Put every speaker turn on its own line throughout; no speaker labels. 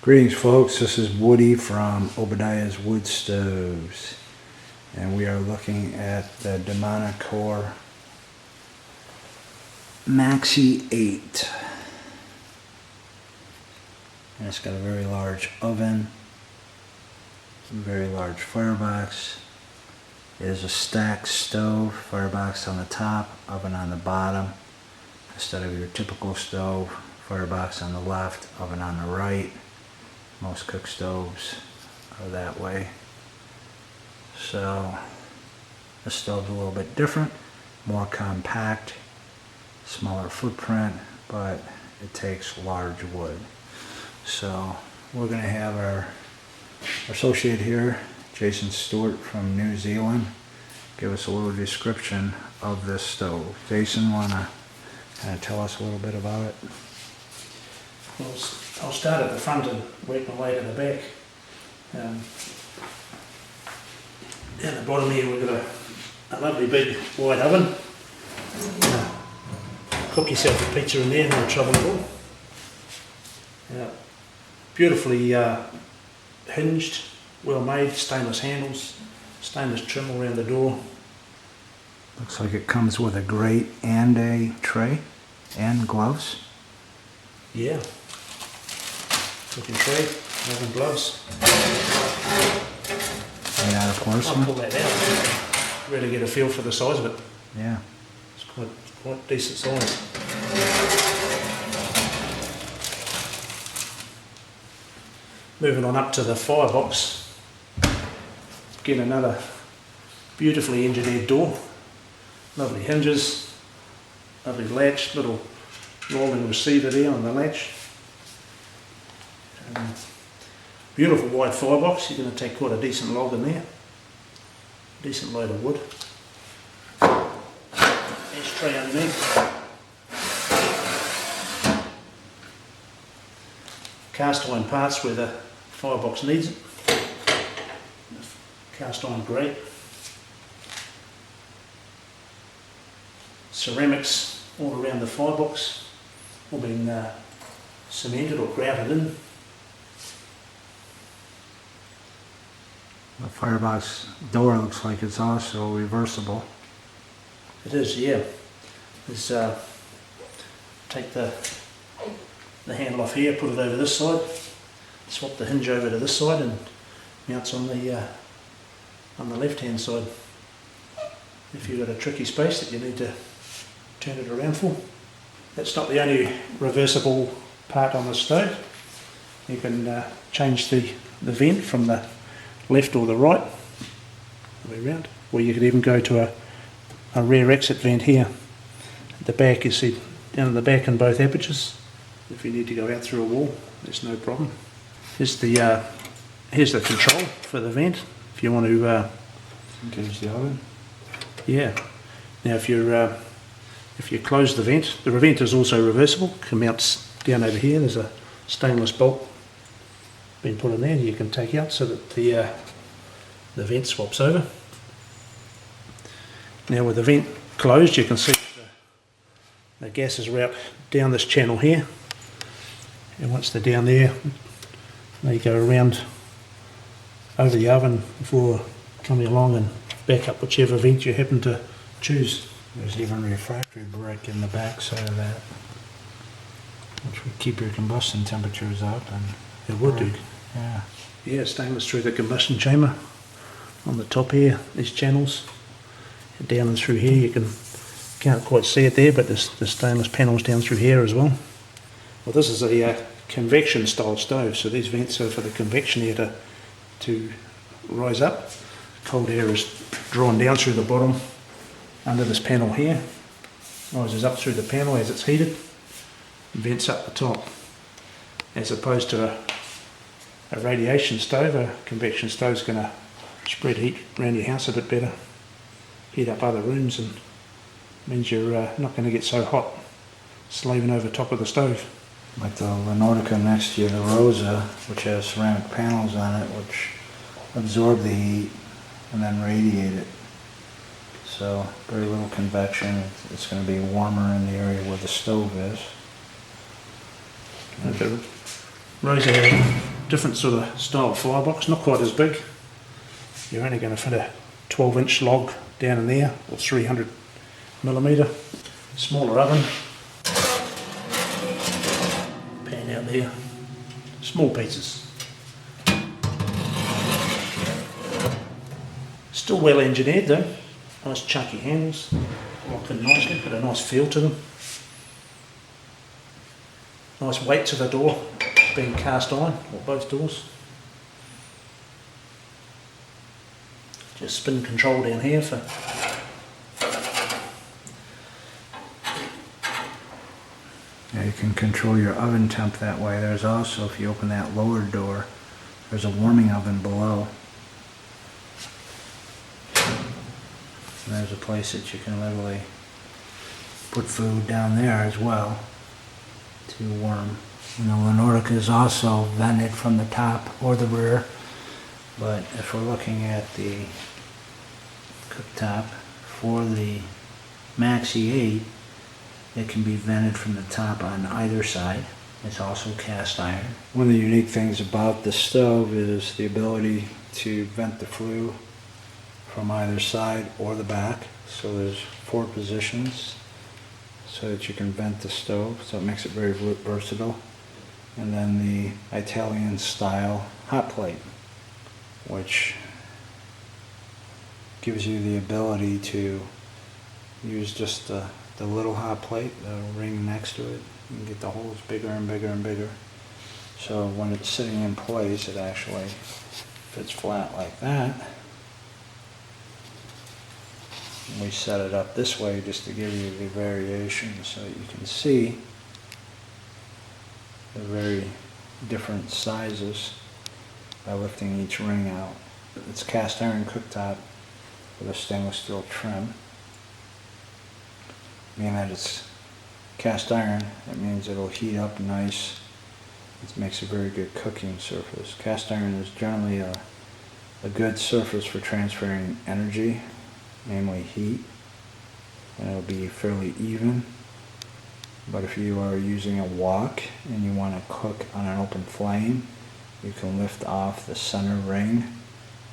Greetings folks, this is Woody from Obadiah's Wood Stoves, and we are looking at the Manincor Maxi 8. And it's got a very large oven, a very large firebox. It is a stacked stove, firebox on the top, oven on the bottom, instead of your typical stove, firebox on the left, oven on the right. Most cook stoves are that way. So this stove's a little bit different, more compact, smaller footprint, but it takes large wood. So we're going to have our associate here, Jason Stewart from New Zealand, give us a little description of this stove. Jason, want to kind of tell us a little bit about it?
Well, I'll start at the front and work my way to the back. Down the bottom here we've got a lovely big wide oven. Cook yourself a pizza in there, no trouble at all. Beautifully hinged, well made, stainless handles, stainless trim around the door.
Looks like it comes with a grate and a tray and gloves.
Yeah. Cooking tray, oven gloves.
Made out of porcelain.
I'll pull that out, really get a feel for the size of it.
Yeah.
It's quite decent size. Moving on up to the firebox. Again, another beautifully engineered door. Lovely hinges, lovely latch, little rolling receiver there on the latch. Beautiful wide firebox. You're going to take quite a decent log in there. Decent load of wood. Ashtray underneath. Cast iron parts where the firebox needs it. Cast iron grate. Ceramics all around the firebox, all been cemented or grouted in.
The firebox door looks like it's also reversible.
It is, yeah. There's, take the handle off here, put it over this side, swap the hinge over to this side, and mounts on the left hand side. If you've got a tricky space that you need to turn it around for. That's not the only reversible part on the stove. You can change the vent from the left or the right, the way around. Or you could even go to a rear exit vent here. At the back, you see down in the back in both apertures. If you need to go out through a wall, there's no problem. Here's the control for the vent. If you want to
Engage the oven.
Yeah. Now if you close the vent is also reversible. It mounts down over here. There's a stainless bolt been put in there you can take out so that the vent swaps over. Now with the vent closed, you can see the gases are out down this channel here, and once they're down there, they go around over the oven before coming along and back up whichever vent you happen to choose.
There's even refractory brick in the back side of that, which would keep your combustion temperatures up. And
it would do.
Yeah.
Yeah, stainless through the combustion chamber. On the top here, these channels. And down and through here, you can't quite see it there, but there's stainless panels down through here as well. Well, this is a convection style stove, so these vents are for the convection air to rise up. Cold air is drawn down through the bottom under this panel here, rises up through the panel as it's heated, vents up the top. As opposed to a radiation stove, a convection stove is going to spread heat around your house a bit better, heat up other rooms, and means you're not going to get so hot slaving over top of the stove.
Like the Nordica next to you, the Rosa, which has ceramic panels on it which absorb the heat and then radiate it. So very little convection. It's going to be warmer in the area where the stove is.
The Rosa different sort of style firebox, not quite as big. You're only going to fit a 12-inch log down in there, or 300mm. Smaller oven. Pan out there. Small pieces. Still well engineered though. Nice chunky handles. Lock in nicely, got a nice feel to them. Nice weight to the door, being cast iron, or both doors. Just spin control down here for
Yeah, you can control your oven temp that way. There's also, if you open that lower door, there's a warming oven below. And there's a place that you can literally put food down there as well to warm. You know, the Nordica is also vented from the top or the rear, but if we're looking at the cooktop for the Maxi 8, it can be vented from the top on either side. It's also cast iron. One of the unique things about the stove is the ability to vent the flue from either side or the back. So there's 4 positions so that you can vent the stove, so it makes it very versatile. And then the Italian style hot plate, which gives you the ability to use just the little hot plate, the ring next to it. You can get the holes bigger and bigger and bigger. So when it's sitting in place, it actually fits flat like that. And we set it up this way just to give you the variation so that you can see the very different sizes by lifting each ring out. It's cast iron cooktop with a stainless steel trim. Being that it's cast iron, it means it'll heat up nice. It makes a very good cooking surface. Cast iron is generally a good surface for transferring energy, namely heat, and it'll be fairly even. But if you are using a wok and you want to cook on an open flame, you can lift off the center ring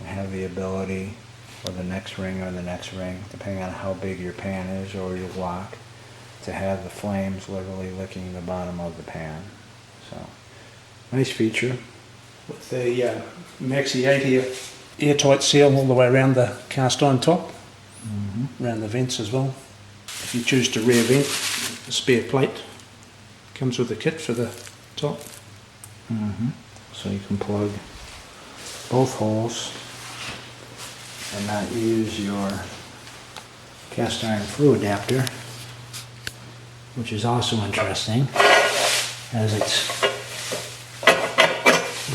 and have the ability, or the next ring, depending on how big your pan is or your wok, to have the flames literally licking the bottom of the pan. So, nice feature.
with the Maxi 8 here, airtight seal all the way around the cast iron top, around the vents as well. If you choose to rear vent, a spare plate comes with the kit for the top.
So you can plug both holes and not use your cast iron flue adapter, which is also interesting as it's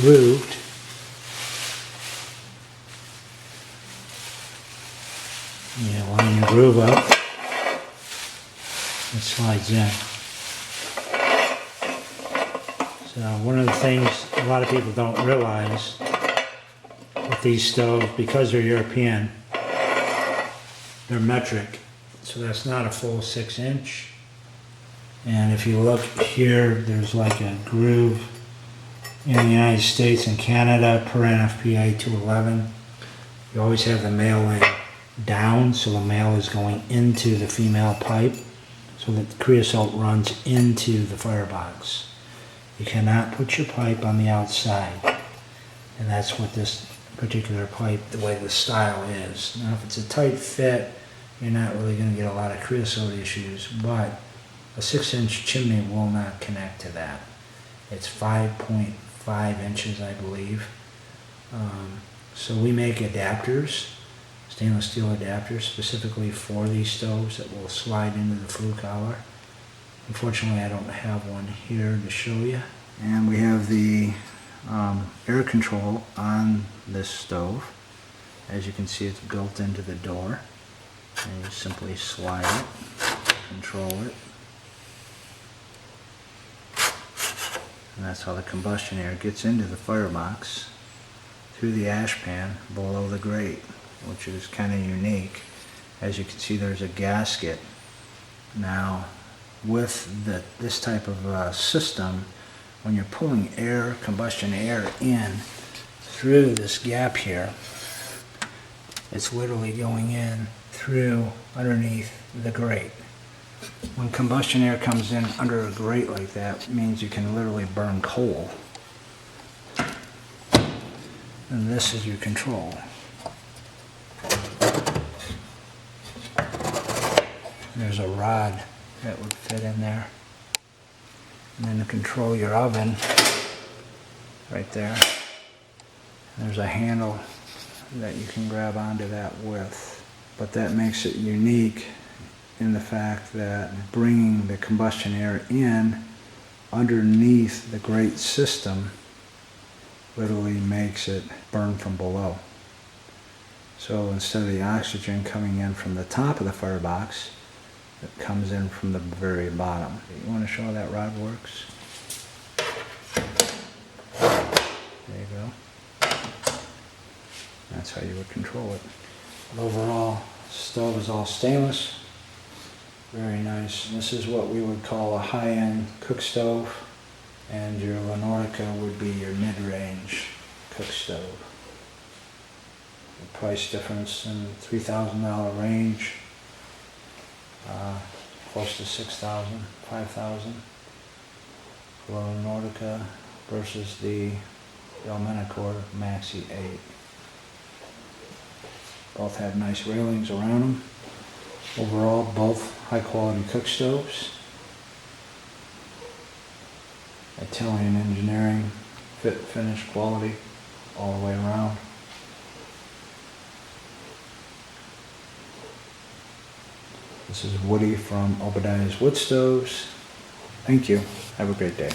grooved. You line your groove up, it slides in. So one of the things a lot of people don't realize with these stoves, because they're European, they're metric, so that's not a full 6-inch. And if you look here, there's like a groove in the United States and Canada per NFPA 211. You always have the male end down, so the male is going into the female pipe, so that the creosote runs into the firebox. You cannot put your pipe on the outside, and that's what this particular pipe, the way the style is. Now if it's a tight fit, you're not really going to get a lot of creosote issues, but a 6-inch chimney will not connect to that. It's 5.5 inches, I believe. So we make adapters, stainless steel adapters, specifically for these stoves that will slide into the flue collar. Unfortunately, I don't have one here to show you. And we have the air control on this stove. As you can see, it's built into the door. And you simply slide it, control it. And that's how the combustion air gets into the firebox through the ash pan below the grate, which is kind of unique. As you can see, there's a gasket. Now, with this type of system, when you're pulling air, combustion air in through this gap here, it's literally going in through underneath the grate. When combustion air comes in under a grate like that, it means you can literally burn coal. And this is your control. There's a rod that would fit in there. And then to control your oven, right there, there's a handle that you can grab onto that with. But that makes it unique in the fact that bringing the combustion air in underneath the grate system literally makes it burn from below. So instead of the oxygen coming in from the top of the firebox, it comes in from the very bottom. You want to show how that rod works? There you go. That's how you would control it. But overall, the stove is all stainless. Very nice. This is what we would call a high-end cook stove, and your Nordica would be your mid-range cook stove. The price difference in $3,000 range, close to $6,000, $5,000 for a Nordica versus the Manincor Maxi 8. Both have nice railings around them. Overall, both high-quality cook stoves. Italian engineering, fit, finish, quality, all the way around. This is Woody from Obadiah's Wood Stoves. Thank you. Have a great day.